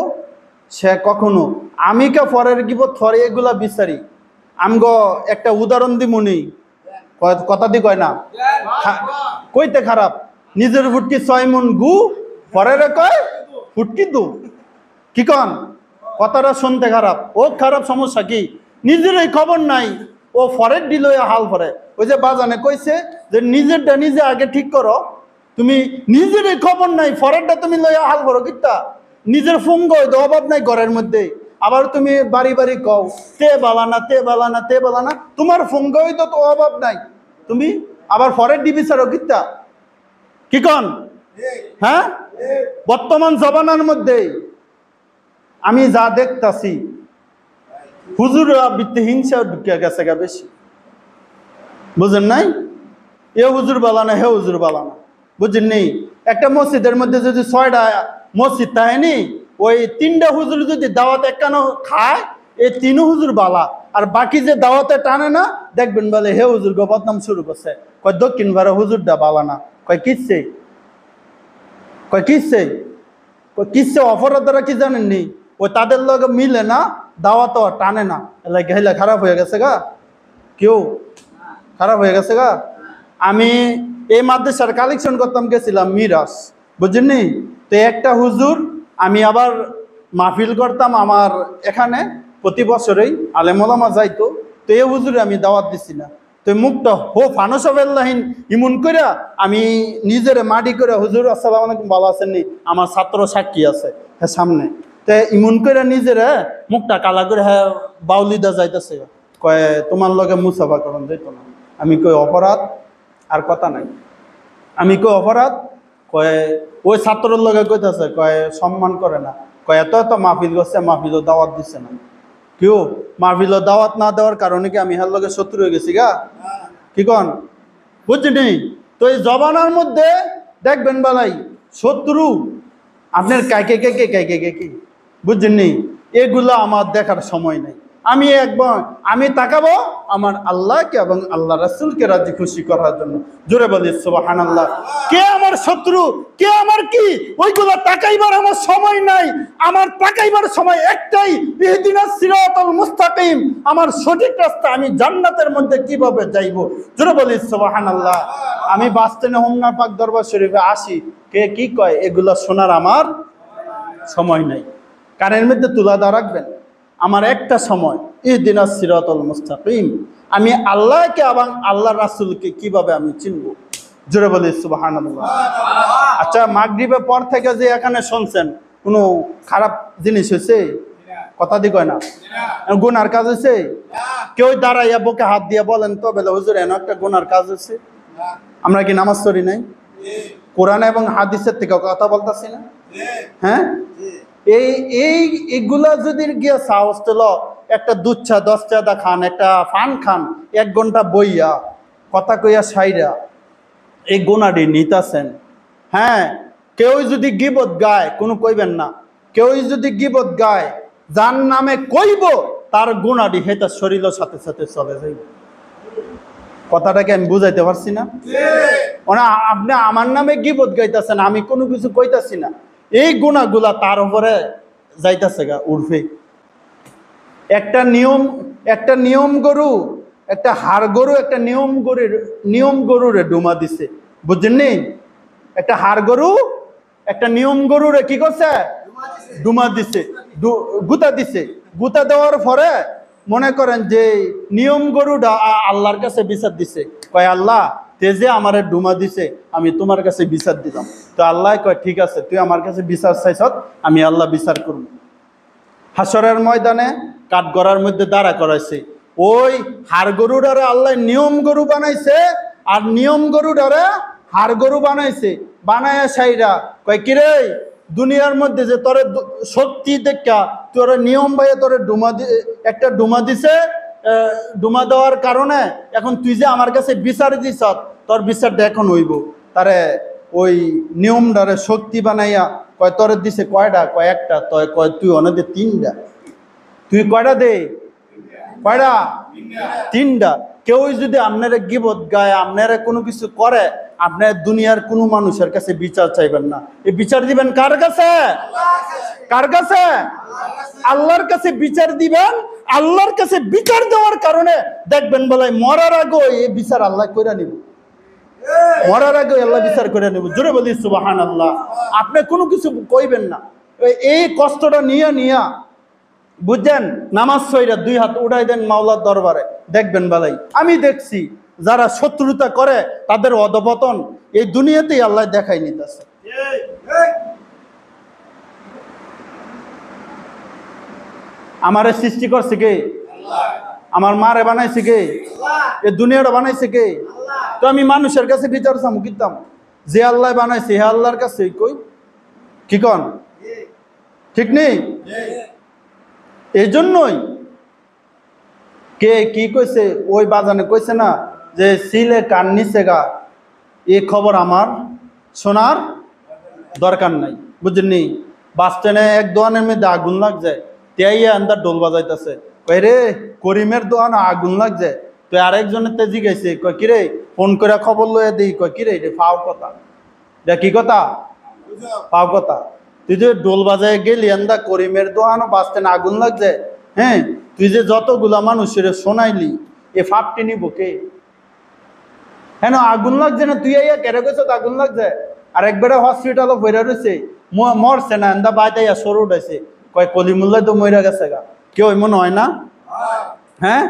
সে কখনো আমি কে পরের গিবত পরে এগুলা বিচারি। আমগো একটা উদাহরণ দিমুনি, কথা দি কয় না কইতে খারাপ নিজের ফুটকি 6 মন গু পরের কয় ফুটকি দু। কি কন কথাটা শুনতে খারাপ, ও খারাপ সমস্যা কি? নিজের এই খবর নাই ও ফরের দিল হাল পরে। ওই যে বাজানে কইছে যে নিজেরটা নিজে আগে ঠিক করো, তুমি নিজের এই খবর নাই ফরেরটা তুমি লইয়া হাল করো কিতা? নিজের ফুঙ্গ অভাব নাই ঘরের মধ্যে, আবার তুমি বাড়ি বাড়ি কও তে বালানা তে বালানা তে বালানা, তোমার ফুঙ্গ তো অভাব নাই, তুমি আবার ফরের ডিবি ছাড়ো কিতা? কি কন? হ্যাঁ বর্তমান জমানার মধ্যে আমি যা দেখতাছি হুজুররা বৃত্তি হিংসা ঢুকে গেছে গা বেশি, বুঝেন নাই? এ হুজুর বালানা হে হুজুর বালানা, বুঝেন নি? একটা মসজিদের মধ্যে যদি 6টা মসজিদ থাকেনি, ওই 3টা হুজুর যদি দাওয়াত একখানো খায় এই 3 হুজুর বালা, আর বাকি যে দাওয়াতে টানে না দেখবেন বলে হে হুজুর গো বদনাম শুরু করছে, কয় দক্ষিণ ভাড়া হুজুরটা বালা না, কয় কিসছে, কয় কিসছে, কয় কিসছে অপরাধরা কি জানেননি, ওই তাদের লগে মিলে না, দাওয়াত টানে না, এলা গেলা খারাপ হয়ে গেছে গা, কেউ খারাপ হয়ে গেছে গা। আমি এই মাদ্রাসার কালেকশন করতাম, গেছিলাম মিরাজ, বুঝলেননি? তো একটা হুজুর, আমি আবার মাহফিল করতাম আমার এখানে প্রতি বছরেই, আলেম ওলামা যাইতো, তো এই হুজুরে আমি দাওয়াত দিছি না, তো মুখটা হো ফানসাবেল্লাহীন ইমন করে আমি নিজের মাটি করে, হুজুর আসসালামু আলাইকুম ভালো আছেন নি, আমার ছাত্র সাক্ষী আছে হ্যাঁ সামনে, তো ইমন করে নিজের মুখটা কালা করে হ্যাঁ বাউলিদা যাইতেছে, কয় তোমার লগে মুসাফা করন যাইত না। আমি কই অপরাধ, আর কথা নাই, আমি কই অপরাধ, কয় ওই ছাত্রের লগে কইতাছে, কয় সম্মান করে না, কয় এত এত মাহফিল করছে, মাহফিলও দাওয়াত দিচ্ছে না, কেউ মাহফিলও দাওয়াত না দেওয়ার কারণে কি আমি হার লগে শত্রু হয়ে গেছি গা, কি কন বুঝছিনি? তো এই জবানার মধ্যে দেখবেন বেলাই শত্রু আপনার কাইকে কে কাইকে কে বুঝছেননি, এগুলো আমার দেখার সময় নেই। আমি আমি তাকাবো আমার আল্লাহকে এবং আল্লাহ রাসূলকে রাজি খুশি করার জন্য। জোরে বলি সুবহানাল্লাহ। কে আমার শত্রু, কে আমার কি, ওইগুলো তাকাইবার আমার সময় নাই। আমার তাকাইবার সময় একটাই, ইহদিনাস সিরাতাল মুস্তাকিম, আমার সঠিক রাস্তা, আমি জান্নাতের মধ্যে কিভাবে যাইব। জোরে বলি সুবহানাল্লাহ। আমি বাস স্ট্যান্ডে হোমনা পাক দরবার শরীফে আসি, কে কি কয় এগুলো শোনার আমার সময় নাই। কানের মধ্যে তুলা দা রাখবেন, আমার একটা সময়, ইহদিনাস সিরাতাল মুস্তাকিম, আমি আল্লাহকে এবং আল্লাহ রাসূলকে কিভাবে আমি চিনব। জোরে বলি সুবহানাল্লাহ। আচ্ছা, মাগরিবের পর থেকে যে এখানে শুনছেন, কোনো খারাপ জিনিস হয়েছে? কথা দি কয় না, গুনার কাজ হয়েছে? কেউ দাঁড়াইয়া বুকে হাত দিয়ে বলেন তো বেলা হুজুর এন একটা গুনার কাজ হয়েছে? আমরা কি নামাজ পড়ি নাই? কোরআন এবং হাদিসের থেকে কথা বলতেছি না? হ্যাঁ, এইগুলা যদি গিয়া সাহস তোল, একটা দুধ চা 10 চাঁদা খান, একটা ফান খান, 1 ঘন্টা বইয়া কথা কইয়া সাইরা এই গুনাটি নিতাছেন। হ্যাঁ, কেউ যদি গিবত গায় কোনো কইবেন না, কেউ যদি গিবত গায় যার নামে কইব তার গুনাটি হেতা শরীরের সাথে সাথে চলে যাইব। কথাটাকে আমি বুঝাইতে পারছি না? আপনি আমার নামে গিবত গাইতেছেন, আমি কোনো কিছু কইতাছি না, এই গুণাগুলা তার উপরে যাইতেছে গা উর্ফে। একটা নিয়ম গরু, একটা হাড় গরু, একটা নিয়ম গরুরে ডুমা দিছে, বুঝছেননি? একটা হাড় গরু একটা নিয়ম গরুরে কি করছে? ডুমা দিছে, গুতা দিছে। গুতা দেওয়ার পরে মনে করেন যে নিয়ম গরুটা আল্লাহর কাছে বিচার দিছে, কয় আল্লাহ তেজে আমারে ডুমা দিছে, আমি তোমার কাছে বিচার দিলাম। তো আল্লাহ কয় ঠিক আছে, তুই আমার কাছে বিচার চাইছ, আমি আল্লাহ বিচার করব। হাসরের ময়দানে কাঠগড়ার মধ্যে দাঁড়া করাইছে, ওই হাড় গরুটারে আল্লাহ নিয়ম গরু বানাইছে, আর নিয়ম গরুটারে হাড় গরু বানাইছে। বানায় সাইরা কয় কিরে, দুনিয়ার মধ্যে যে তোরে শক্তি দেখা তোর নিয়ম ভাইয়া তোরে একটা ডুমা দিছে, ডুমা দেওয়ার কারণে এখন তুই যে আমার কাছে বিচার দিছ, তোর বিচারটা এখন হইব। তারে ওই নিয়মটারে শক্তি বানাইয়া কয় তোরে দিছে কয়টা? কয় একটা। কয় তুই অনেকে 3টা। তুই কয়টা দে? কয়টা? 3টা। কেউ যদি আপনারা গিবত গায়, আপনারা কোনো কিছু করে, আপনার দুনিয়ার কোনো মানুষের কাছে বিচার চাইবেন না। এই বিচার দিবেন কার কাছে? কার কাছে? আল্লাহর কাছে বিচার দিবেন। আল্লাহর কাছে বিচার দেওয়ার কারণে দেখবেন বলাই মরার আগে এই বিচার আল্লাহ কইরা নিব, মরার আগে আল্লাহ বিচার করে নেব। জোরে বলি সুবহানাল্লাহ। আপনি কোনো কিছু কইবেন না, এই কষ্টটা নিয়া বুঝছেন, নামাজ ছয়টা 2 হাত উঠাই দেন মাওলার দরবারে, দেখবেন বেলাই আমি দেখছি যারা শত্রুতা করে তাদের অধপতন এই দুনিয়াতেই আল্লাহ দেখাই নিতেছে। আমারে সৃষ্টি করছে কে? আমার মারে বানাইছে কে? এই দুনিয়াটা বানাইছে কে? তো আমি মানুষের কাছে বিচার চামু কিতাম, যে আল্লাহ বানাইছে হে আল্লাহর কাছে কই, কি কন ঠিক নেই? এই জন্যই কে কি কইছে, ওই বাজানে কইছে না যে সিলে কান নিচে গা, এই খবর আমার শোনার দরকার নাই, বুঝলেন? বাস স্ট্যান্ডে এক দোকানের মধ্যে আগুন লাগ যায়, তেইয়া আন্দার ঢোল বাজাইতেছে, কয় রে করিমের দোকানে আগুন লাগছে। তো আরেকজনের তে জিজ্ঞাসে, কয় কিরে ফোন করে খবর লইয়া দিই। কয় কিরে এটা ফাও কথা, এটা কি কথা, ফাও কথা। তুই যে ডোল বাজায় গেলি এন্দা করিমের দোকানও বাঁচতে না আগুন লাগছে, হ্যাঁ তুই যে যতগুলা মানুষের শোনাইলি এ ফাপটি নিব কে? হ্যাঁ আগুন লাগছে না, তুই আইয়া কেড়ে গেছ আগুন লাগছে। আর একবারে হসপিটালও ভরে রয়েছে, মরছে না এন্দা বাইতে সরু উঠাইছে। কয় কলিমুল্লাহ তো মইরা গেছে গা, কেউ মনে হয় না? হ্যাঁ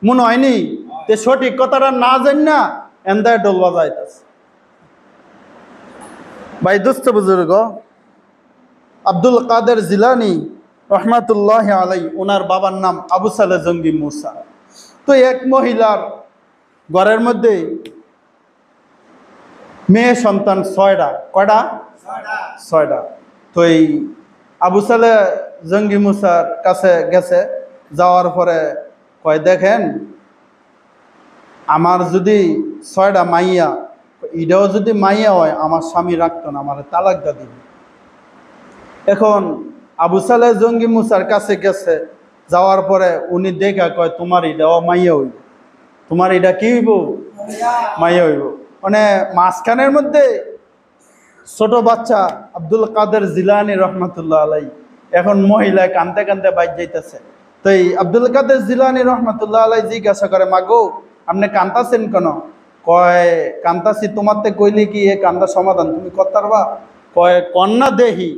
মনে হয়নি? তে সঠিক কথাটা না জানি না এন্দায় ডোল বাজাইতেছে। ভাই দুস্থ বুজুর্গ আব্দুল কাদের জিলানি রহমাতুল্লাহ আলাই, ওনার বাবার নাম আবু সালে জঙ্গি মুসা। তো এক মহিলার ঘরের মধ্যে মেয়ে সন্তান 6টা, কয়টা? 6টা। তো এই আবু সালে জঙ্গি মুসার কাছে গেছে, যাওয়ার পরে কয় দেখেন আমার যদি 6টা মাইয়া, এটাও যদি মাইয়া হয় আমার স্বামী রাখতো না, আমার তালাক দা দিবে। এখন আবু সালে জঙ্গি মুসার কাছে গেছে, যাওয়ার পরে উনি দেখা কয় তোমার এটাও মাইয়া হইব, তোমার এটা কি হইব? মাইয়া হইব। মানে মাঝখানের মধ্যে ছোট বাচ্চা আব্দুল কাদের জিলানি রহমতুল্লাহ আলাই, এখন মহিলায় কানতে কানতে বাইর যাইতেছে। তো এই আব্দুল কাদের জিলানি রহমতুল্লাহ আলাই জিজ্ঞাসা করে, মাগো আপনি কান্তাছেন কেন? কয় কান্তাছি তোমারতে কইলে কি এ কান্দা সমাধান তুমি করতারবা? কয় কন্যা দেহি।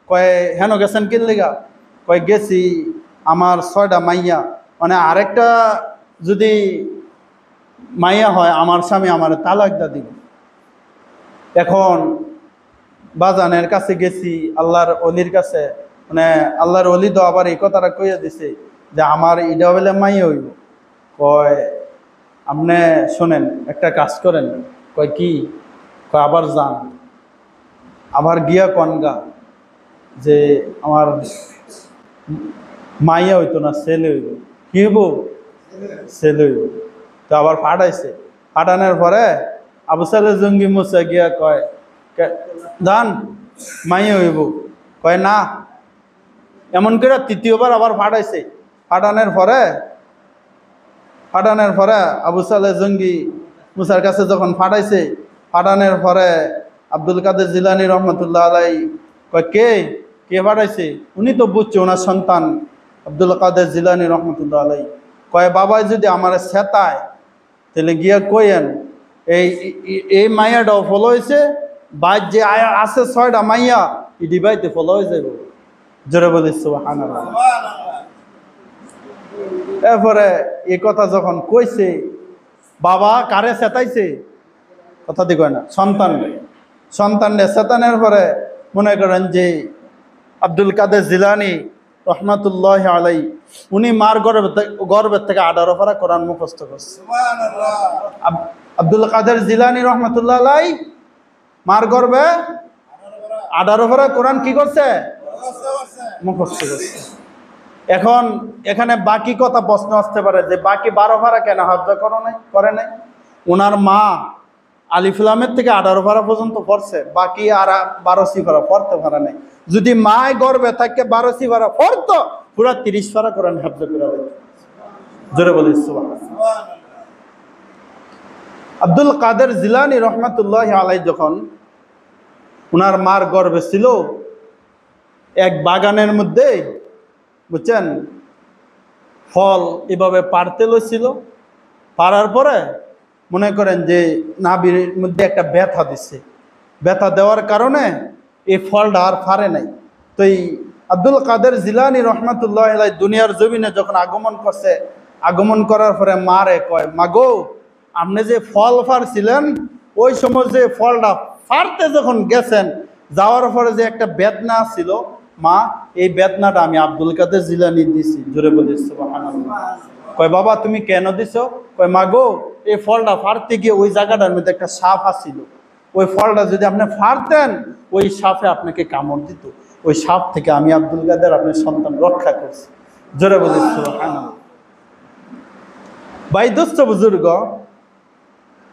কয় হেন গেছেন কি লেগা? কয় গেছি আমার 6টা মাইয়া, মানে আরেকটা যদি মাইয়া হয় আমার স্বামী আমার তালাক দা দিব। এখন বাজানের কাছে গেছি, আল্লাহর অলির কাছে, মানে আল্লাহর অলি তো আবার এই কথাটা কইয়া দিছে যে আমার ইডা বলে মাইয়া হইব। কয় আপনি শোনেন একটা কাজ করেন। কয় কি? কয় আবার যান, আবার গিয়া কনগা যে আমার মাইয়া হইতো না ছেলে হইব। কি হইব? ছেলে হইব। তো আবার ফাটাইছে, ফাটানোর পরে আবু সালে জঙ্গি মুসা গিয়া কয় যান মাইয়া হইব। কয় না। এমন করে 3য়বার আবার ফাটাইছে। ফাটানোর পরে আবু সালে জঙ্গি মুসার কাছে যখন ফাটাইছে, ফাটানোর পরে আব্দুল কাদের জিলানি রহমতুল্লাহ আলাই কয় কে কে ফাটাইছে? উনি তো বুঝছে ওনার সন্তান আব্দুল কাদের জিলানি রহমতুল্লাহ আলাই। কয় বাবাই যদি আমার সেতায় তাহলে গিয়া কইেন এই মাইয়াটাও ফলো হয়েছে, বাইর যে আছে 6টা মাইয়া ইডি বাইতে ফলো হয়ে যাব। জোরে বলিস সুবহানাল্লাহ। এরপরে এই কথা যখন কইছে, বাবা কারে সেতাইছে? কথা দি কয় না, সন্তান সেতানের পরে মনে করেন যে আব্দুল কাদের জিলানি রহমাতুল্লাহ আলাই উনি মার গর্বের থেকে 18 পারা কোরআন মুখস্থ করছে। আব্দুল কাদের জিলানি রহমাতুল্লাহ আলাই মার গর্বে 18 পারা কোরআন কি করছে? মুখস্থ করছে। এখন এখানে বাকি কথা প্রশ্ন আসতে পারে যে বাকি 12 পারা কেন হাফজ করে নাই? ওনার মা আলিফ লামের থেকে 18 পারা পর্যন্ত পড়ছে, বাকি আর 12 সিফারা পড়তে পারে নাই। যদি মায় গর্বে থাকে 12 সিফারা পড়তো, পুরা 30 পারা কোরআন হাফজ করে দিত। জোরে বলি সুবহানাল্লাহ। আব্দুল কাদের জিলানি রহমাতুল্লাহ আলাই যখন ওনার মার গর্বে ছিল, এক বাগানের মধ্যে বুঝছেন ফল এভাবে পাড়তে লইছিল। পাড়ার পরে মনে করেন যে নাভির মধ্যে একটা ব্যথা দিচ্ছে, ব্যথা দেওয়ার কারণে এই ফলটা আর ফারে নাই। তো এই আব্দুল কাদের জিলানি রহমাতুল্লাহ আলাই দুনিয়ার জমিনে যখন আগমন করছে, আগমন করার পরে মারে কয়, মাগো আপনি যে ফল ফারছিলেন ওই সময় যে ফলটা ফারতে যখন গেছেন, যাওয়ার পরে যে একটা বেদনা ছিল মা, এই বেদনাটা আমি আব্দুল কাদের জিলানি দিছি। জোরে বলি সুবহানাল্লাহ। কয় বাবা তুমি কেন দিছো? কয় মাগো এই ফলটা ফারতে গিয়ে ওই জায়গাটার মধ্যে একটা সাপ আসছিল, ওই ফলটা যদি আপনি ফারতেন ওই সাপে আপনাকে কামড় দিত, ওই সাপ থেকে আমি আব্দুল কাদের আপনার সন্তান রক্ষা করছি। জোরে বলি সুবহানাল্লাহ। ভাই দোস্ত বুজুর্গ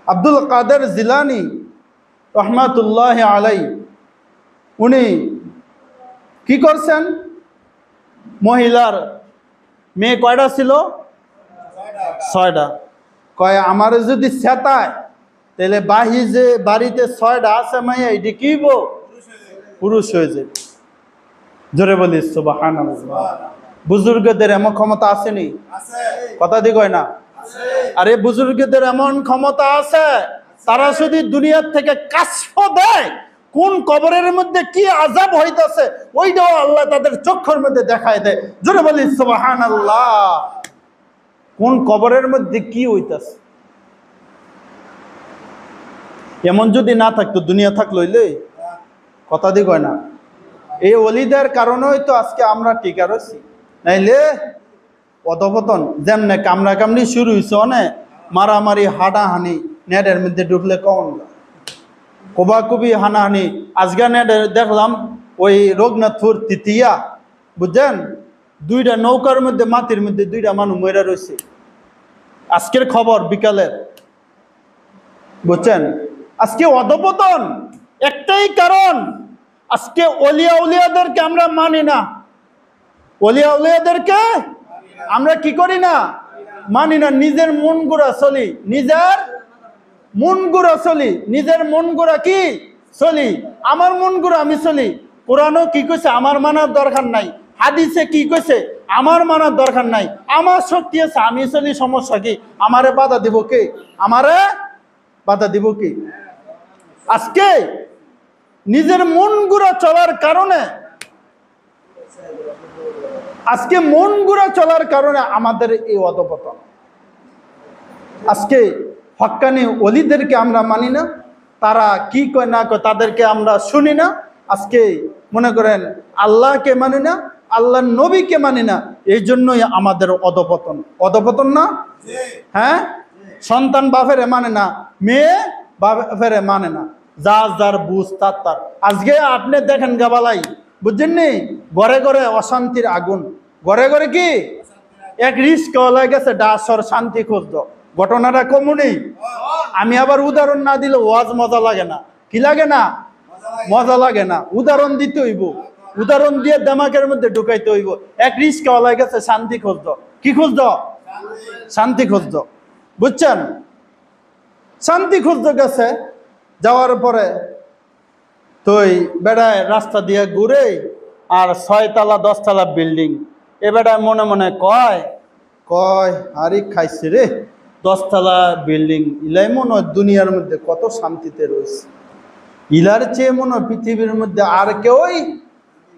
আব্দুল কাদের জিলানি রহমাতুল্লাহ আলাই উনি কি করছেন? মেয়ে কয়টা ছিল? 6টা। কয় আমার যদি সেতায় তাহলে বাহি যে বাড়িতে 6টা আছে মাইয়া এটি কি পুরুষ হয়ে যাবে। জোরে বলি সুবহানাল্লাহ। বুজুর্গদের এমন ক্ষমতা আসেনি? কথা দি কয় না? আরে বুজুর্গদের এমন ক্ষমতা আছে, তারা যদি দুনিয়ার থেকে কাশফ দেয় কোন কবরের মধ্যে কি আযাব হইতাছে ওইটাও আল্লাহ তাদের চক্ষুর মধ্যে দেখায় দেয়। জোরে বলি সুবহানাল্লাহ। কোন কবরের মধ্যে কি হইতাছে, এমন যদি না থাকতো দুনিয়া থাকলো হইলে? কথা দি কয় না? এই ওলিদের কারণেই তো আজকে আমরা টিকা রয়েছি, নাইলে অধপতন যেমনে কামড়া কামড়ি শুরু হয়েছে, অনেক মারামারি হাডাহানি নেটের মধ্যে ঢুকলে কম কোবাকুবি হানাহানি। আজকে নেট দেখলাম ওই রঘুনাথপুর তৃতীয়া, বুঝছেন, 2টা নৌকার মধ্যে মাটির মধ্যে 2টা মানুষ মরে রয়েছে, আজকের খবর বিকালের, বুঝছেন। আজকে অধপতন একটাই কারণ, আজকে ওলিয়া উলিয়াদেরকে আমরা মানি না। ওলিয়া উলিয়াদেরকে আমরা কি করি না? মানি না। নিজের মন গুড়া চলি, নিজের মন গুড়া চলি, নিজের মন গুড়া কি চলি, আমার মন গুড়া আমি চলি। কোরআনও কি কইছে? আমার মানার দরকার নাই। হাদিসে কি কইছে? আমার মানার দরকার নাই। আমার শক্তি আছে, আমি চলি, সমস্যা কি? আমারে বাধা দিব কে? আমারে বাধা দিব কি? আজকে নিজের মন গুড়া চলার কারণে, আজকে মন গুড়া চলার কারণে আমাদের এই অধপতন। আজকে হক্কানি ওলিদেরকে আমরা মানি না, তারা কি কয় না কয় তাদেরকে আমরা শুনি না। আজকে মনে করেন আল্লাহকে মানি না, আল্লাহর নবীকে মানি না, এই জন্যই আমাদের অধপতন। অধপতন না? হ্যাঁ, সন্তান বাপেরে মানে না, মেয়ে বাপেরে মানে না, যার যার বুঝ তার তার। আজকে আপনি দেখেন গাবালাই, বুঝছেন নি, ঘরে ঘরে অশান্তির আগুন, ঘরে ঘরে কি এক রিস্কওয়ালা গেছে ডাসর শান্তি খুঁজত। ঘটনাটা কমুনি। আমি আবার উদাহরণ না দিলে ওয়াজ মজা লাগে না। কি লাগে না? মজা লাগে না। উদাহরণ দিতে হইব, উদাহরণ দিয়ে দেমাকের মধ্যে ঢুকাইতে হইব। এক রিস্কওয়ালা গেছে শান্তি খুঁজত। কি খুঁজত? শান্তি খুঁজত, বুঝছেন। শান্তি খুঁজতে গেছে, যাওয়ার পরে তুই বেড়ায় রাস্তা দিয়ে ঘুরে আর 6 তলা 10 তলা বিল্ডিং, এ বেড়ায় মনে মনে কয় আরে খাইছে রে, 10 তলা বিল্ডিং, ইলাই মনে হয় দুনিয়ার মধ্যে কত শান্তিতে রয়েছে, ইলার চেয়ে মনে হয় পৃথিবীর মধ্যে আর কেউই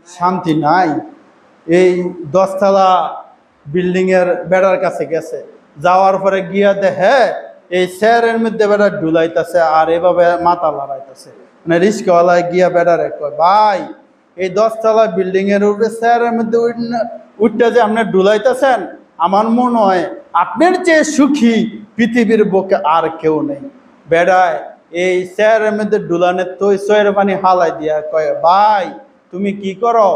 শান্তি নাই। এই 10 তলা বিল্ডিং এর বেড়ার কাছে গেছে, যাওয়ার পরে গিয়া দেখে এই চেয়ারের মধ্যে বেড়া ডুলাইতেছে আর এভাবে মাথা লড়াইতেছে। মানে রিস্কওয়ালায় গিয়া বেড়ারে কয়, ভাই এই 10 তলা বিল্ডিং এর উপরে চেয়ারের মধ্যে উঠতে যে আপনি ডুলাইতেছেন, আমার মনে হয় আপনার চেয়ে সুখী পৃথিবীর বুকে আর কেউ নেই। বেড়ায় এই চেয়ারের মধ্যে ডুলানে তো চয়ের পানি হালাই দিয়া কয়, ভাই তুমি কি করো?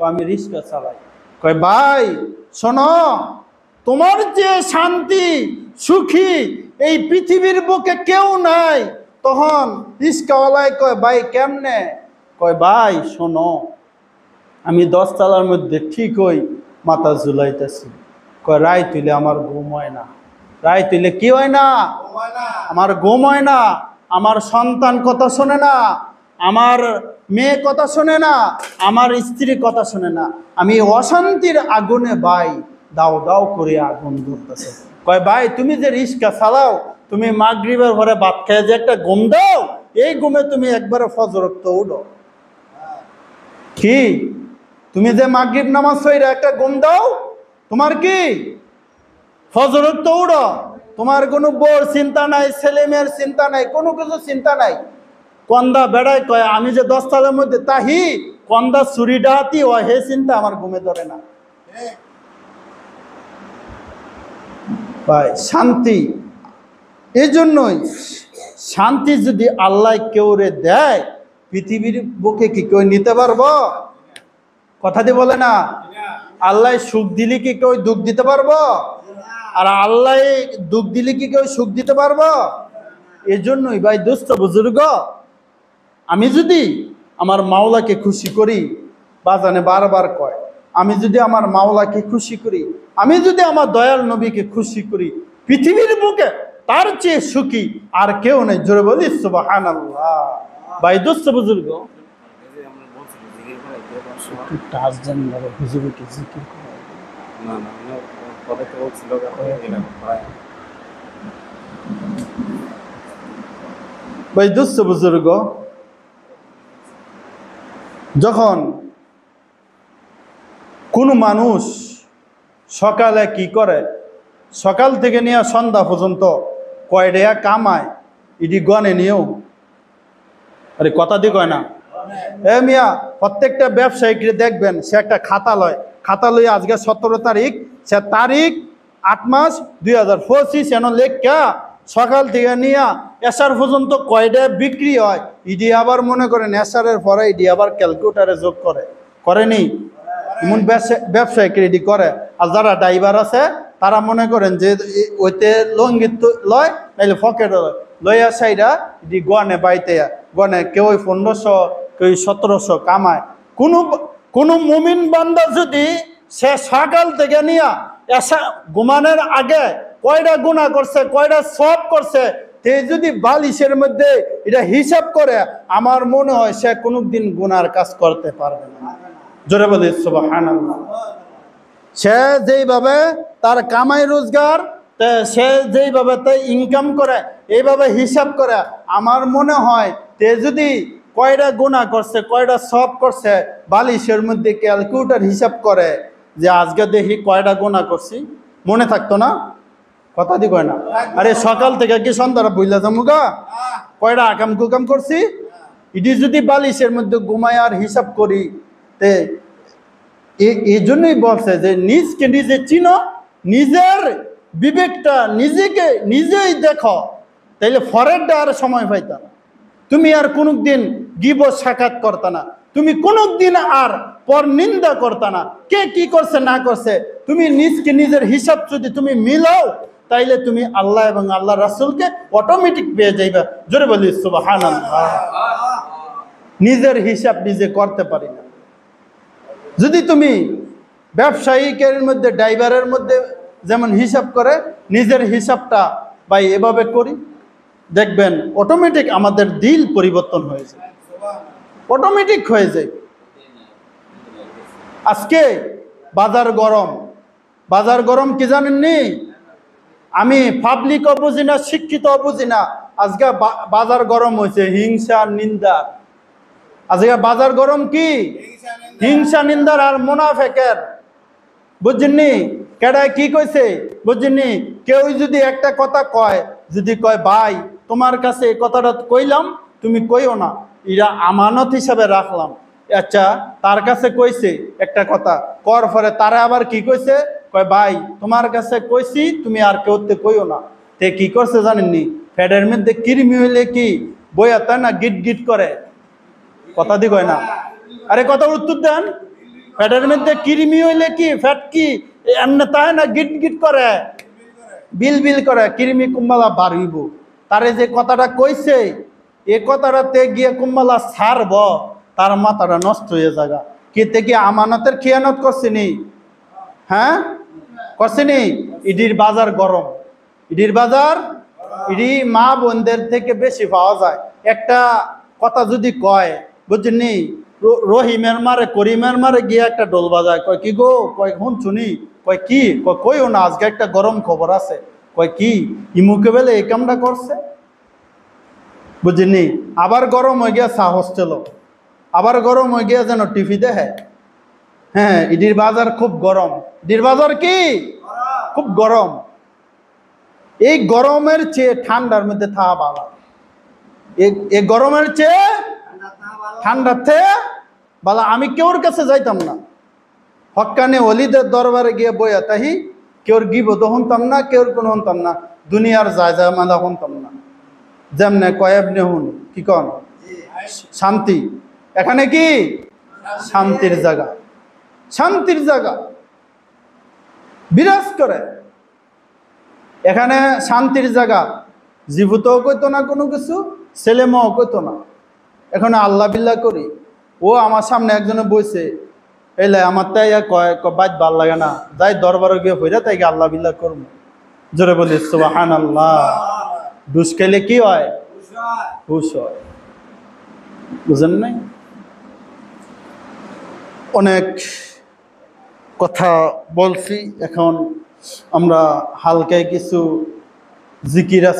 আমি রিস্কা চালাই। কয়, ভাই শোনো, তোমার যে শান্তি সুখী এই পৃথিবীর বুকে কেউ নাই। তখন রিস্কাওয়ালায় কয়, ভাই কেমনে? কয়, ভাই শোনো, আমি 10 তলার মধ্যে ঠিক হই মাথা ঝুলাইতেছি। কয়, রায় তুলে আমার ঘুম হয় না। রায় তুলে কি হয় না? আমার ঘুম হয় না, আমার সন্তান কথা শোনে না, আমার মেয়ে কথা শোনে না, আমার স্ত্রী কথা শোনে না, আমি অশান্তির আগুনে ভাই দাও দাও করে আগুন ধরতেছে। কয়, ভাই তুমি যে রিস্কা চালাও, তুমি মাগরিবের ঘরে ভাত খেয়ে যে একটা ঘুম দাও, এই ঘুমে তুমি একবারে ফজরত উঠো। কি তুমি যে মাগরিব নামাজ পড়ে একটা ঘুম দাও, তোমার কি ফজরত উঠো? তোমার কোনো বউর চিন্তা নাই, ছেলে মেয়ের চিন্তা নাই, কোনো কিছু চিন্তা নাই। কন্দা বেড়ায় কয়, আমি যে 10 তলার মধ্যে তাহি কন্দা চুরি ডাহাতি হয়, হে চিন্তা আমার ঘুমে ধরে না। ভাই শান্তি, এই জন্যই শান্তি যদি আল্লাহ কেউ রে দেয়, পৃথিবীর বুকে কি কেউ নিতে পারবো? কথা দিয়ে বলে না। আল্লাহ সুখ দিলে কি কেউ দুঃখ দিতে পারবো? আর আল্লাহ দুঃখ দিলে কি কেউ সুখ দিতে পারবো? এই জন্যই ভাই দোস্ত বুজুর্গ, আমি যদি আমার মাওলাকে খুশি করি, বাজানে বারবার কয়, আমি যদি আমার মাওলাকে খুশি করি, আমি যদি আমার দয়াল নবীকে খুশি করি, পৃথিবীর বুকে তার চেয়ে সুখী আর কেউ নেই। জোরে বলি সুবহানাল্লাহ। ভাই দোস্ত বুজুর্গ, একটু টাচ দেন বাবা, হুজুরকে জিকির করে। ভাই দোস্ত বুজুর্গ, যখন কোনো মানুষ সকালে কি করে, সকাল থেকে নিয়ে সন্ধ্যা পর্যন্ত কয়টা কামায়, এটি গনে নিয়েও, আরে কথা দিয়ে কয় না এ মিয়া, প্রত্যেকটা ব্যবসায়ীকে দেখবেন সে একটা খাতা লয়, খাতা লই আজকে 17 তারিখ, সে তারিখ 8 মাস 2025 এন লেখা সকাল থেকে নিয়ে এসার পর্যন্ত কয়টা বিক্রি হয়, ইডি আবার মনে করেন এসারের পরে ইডি আবার ক্যালকুলেটারে যোগ করেনি, এমন ব্যবসায়ী ক্রেডি করে। আর যারা ড্রাইভার আছে তারা মনে করেন যে ওইতে লঙ্গিত লয়, নাইলে পকেট লইয়া সাইডা এটি গনে বাইতে গনে, কেউ 1500 কেউ 1700 কামায়। কোনো মুমিন বান্দা যদি সে সকাল থেকে নিয়ে এসা ঘুমানোর আগে কয়টা গুনাহ করছে, কয়টা সব করছে, তে যদি বালিশের মধ্যে এটা হিসাব করে, আমার মনে হয় সে কোনোদিন গুনার কাজ করতে পারবে না। জোরে বলি সুবহানাল্লাহ। সে যেইভাবে তার কামাই রোজগার, সে যেইভাবে তাই ইনকাম করে, এইভাবে হিসাব করে, আমার মনে হয় তে যদি কয়টা গুনাহ করছে, কয়টা সব করছে, বালিশের মধ্যে ক্যালকুলেটর হিসাব করে যে আজকে দেখি কয়টা গুনাহ করছি, মনে থাকতো না? কথা দি কয় না? আরে সকাল থেকে কি সন্ধ্যারা বইলা যামুগা কয়টা আকাম কুকাম করছি, এটি যদি বালিশের মধ্যে ঘুমায় আর হিসাব করি, তে এই জন্যই বলছে যে নিজকে নিজে চিনো, নিজের বিবেকটা নিজেকে নিজেই দেখো, তাইলে ফরেরটা আর সময় পাইতা না, তুমি আর কোনোদিন গিবত সাক্ষাৎ করতা না, তুমি কোনোদিন আর পর নিন্দা করতা না, কে কি করছে না করছে, তুমি নিজকে নিজের হিসাব যদি তুমি মিলাও, তাইলে তুমি আল্লাহ এবং আল্লাহ রাসূলকে অটোমেটিক পেয়ে যাইবা। জোরে বলি সুবহানাল্লাহ। নিজের হিসাব নিজে করতে পারি না। যদি তুমি ব্যবসায়িকের মধ্যে, ড্রাইভারের মধ্যে যেমন হিসাব করে, নিজের হিসাবটা ভাই এভাবে করি, দেখবেন অটোমেটিক আমাদের দিল পরিবর্তন হয়ে যায়, অটোমেটিক হয়ে যায়। আজকে বাজার গরম, বাজার গরম কি জানেননি? আমি পাবলিকও বুঝি না, শিক্ষিত বুঝি না, আজকে বাজার গরম হয়েছে হিংসা নিন্দা। আজকে বাজার গরম কি? হিংসা নিন্দার আর মুনাফেকের। বুঝছেননি? কেডায় কি কইছে বুঝছেননি? কেউ যদি একটা কথা কয়, যদি কয় ভাই তোমার কাছে এই কথাটা কইলাম, তুমি কইও না, এরা আমানত হিসাবে রাখলাম। আচ্ছা, তার কাছে কইছে একটা কথা, কর পরে তারা আবার কি কইছে, কয় ভাই তোমার কাছে কইছি, তুমি আর কেউতে কইও না। তে কি করছে জানেননি? ফ্যাটের মধ্যে কৃমি হইলে কি বইয়া তাই না গিট গিট করে, কথা দি কয় না? আরে কথা উত্তর দেন। ফ্যাটের মধ্যে কৃমি হইলে কি, ফ্যাট কি এমনি তাই না গিট গিট করে, বিল বিল করে, কৃমি কুম্বালা বাড়িব। তারে যে কথাটা কইছে, এ কথাটাতে গিয়ে কুম্বালা ছাড়ব, তার মাথাটা নষ্ট হয়ে যাগা। কেতে কি আমানতের খেয়ানত করছিনি? হ্যাঁ করছিনি? ইডির বাজার গরম, ইডির বাজার, ইডি মা বোনদের থেকে বেশি পাওয়া যায়। একটা কথা যদি কয়, বুঝছেননি, রহিমের মারে করিমের মারে গিয়ে একটা ডোল বাজায়, কয় কি গো, কয় শুন শুনি, কয় কি, কইও না আজকে একটা গরম খবর আছে, কয় কি, ইমুকে বেলে এই কামটা করছে, বুঝছেননি। আবার গরম হয়ে গিয়া চা হোস্টেল, আবার গরম হয়ে গিয়া যেন টিভি দেখে। হ্যাঁ, ইডির বাজার খুব গরম, ইডির বাজার কি খুব গরম। এই গরমের চেয়ে ঠান্ডার মধ্যে থাকা ভালো, এই গরমের চেয়ে ঠান্ডার থেকে ভালো। আমি কেউর কাছে যাইতাম না, হক্কানে অলিদের দরবারে গিয়ে বইয়া তাহি, কেউর গিবত শুনতাম না, কেউর কোনো শুনতাম না, দুনিয়ার যায় যায় মাদা শুনতাম না। যেমনে কয়েবনে হুন কি কন শান্তি, এখানে কি শান্তির জায়গা, শান্তির জায়গা বিরাজ করে, এখানে শান্তির জায়গা। জীবুতও কইতো না কোনো কিছু, ছেলে মেয়েও কইতো না। এখন আল্লাহ বিল্লাহ করি। ও আমার সামনে একজনে বইছে, এলে আমার তাই কয় বাইত ভাল লাগে না, যাই দরবারে গিয়ে হইরা তাই আল্লাহ বিল্লাহ করব। জোরে বলি সুবহানাল্লাহ। ডুস খেলে কি হয়? হুশ হয়। বুঝেন নাই? অনেক কথা বলছি, এখন আমরা হালকায় কিছু জিকির আছে